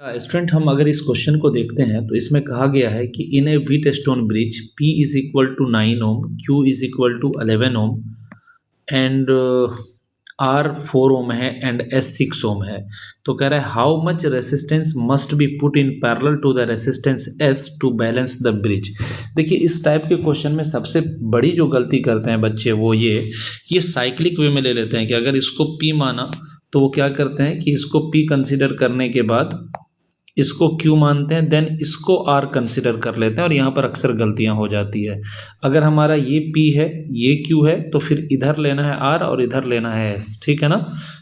Student हम अगर इस क्वेश्चन को देखते हैं तो इसमें कहा गया है कि in a Wheatstone bridge P is equal to 9 ohm, Q is equal to 11 ohm and R 4 ohm है एंड S 6 ओम है। तो कह रहा है how much resistance must be put in parallel to the resistance S to balance the bridge. देखिए इस type के question में सबसे बड़ी जो गलती करते हैं बच्चे वो ये साइक्लिक वे में ले लेते हैं कि अगर इसको P माना तो वो क्या करते हैं कि इसको P कंसीडर करने के बाद इसको Q मानते हैं, देन इसको R कंसिडर कर लेते हैं और यहाँ पर अक्सर गलतियाँ हो जाती है। अगर हमारा ये P है ये Q है तो फिर इधर लेना है R और इधर लेना है S, ठीक है ना।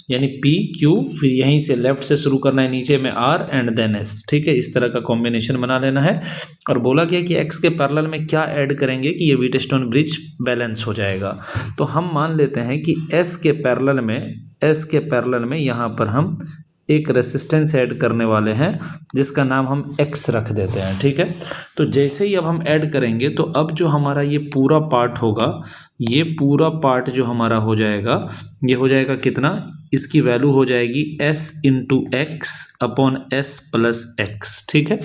यानी P Q फिर यहीं से लेफ्ट से शुरू करना है, नीचे में R एंड देन S, ठीक है। इस तरह का कॉम्बिनेशन बना लेना है। और बोला गया कि X के पैरेलल में क्या ऐड करेंगे कि ये व्हीटस्टोन ब्रिज बैलेंस हो जाएगा। तो हम मान लेते हैं कि S के पैरेलल में यहाँ पर हम एक रेसिस्टेंस ऐड करने वाले हैं जिसका नाम हम X रख देते हैं, ठीक है। तो जैसे ही अब हम ऐड करेंगे तो अब जो हमारा ये पूरा पार्ट होगा, ये पूरा पार्ट जो हमारा हो जाएगा ये हो जाएगा कितना, इसकी वैल्यू हो जाएगी S into x upon S plus x, ठीक है।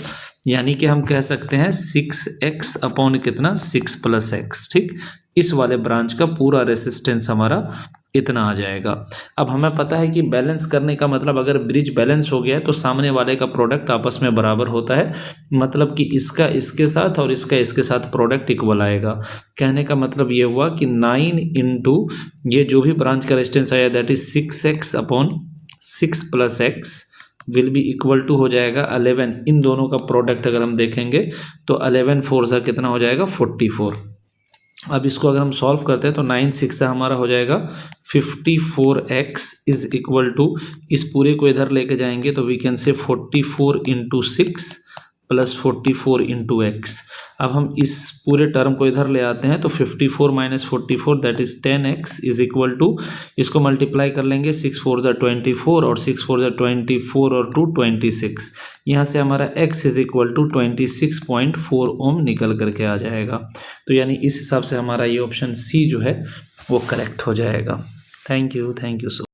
यानी कि हम कह सकते हैं 6x अपॉन कितना 6 प्लस एक्स, ठीक। इस वाले ब्रांच का पूरा रेसिस्टेंस हमारा इतना आ जाएगा। अब हमें पता है कि बैलेंस करने का मतलब अगर ब्रिज बैलेंस हो गया है तो सामने वाले का प्रोडक्ट आपस में बराबर होता है, मतलब कि इसका इसके साथ और इसका इसके साथ प्रोडक्ट इक्वल आएगा। कहने का मतलब ये हुआ कि 9 इंटू ये जो भी ब्रांच का रेजिस्टेंस आया that is 6x upon 6 plus x will be equal to हो जाएगा 11। इन दोनों का प्रोडक्ट अगर हम देखेंगे तो 11 4 सा कितना हो जाएगा 44। अब इसको अगर हम सॉल्व करते हैं तो 9 6 से हमारा हो जाएगा 54x इज इक्वल टू, इस पूरे को इधर लेके जाएंगे तो we can say 44 into 6 plus 44 into x. अब हम इस पूरे टर्म को इधर ले आते हैं तो 54 minus 44 that is 10x is equal to, इसको मल्टीप्लाई कर लेंगे 6 4 ज़ा 24 और 6 4 ज़ा 24 और 2 26। यहाँ से हमारा x इज इक्वल टू 26.4 ओम निकल करके आ जाएगा। तो यानी इस हिसाब से हमारा ये ऑप्शन सी जो है वो करेक्ट हो जाएगा। Thank you so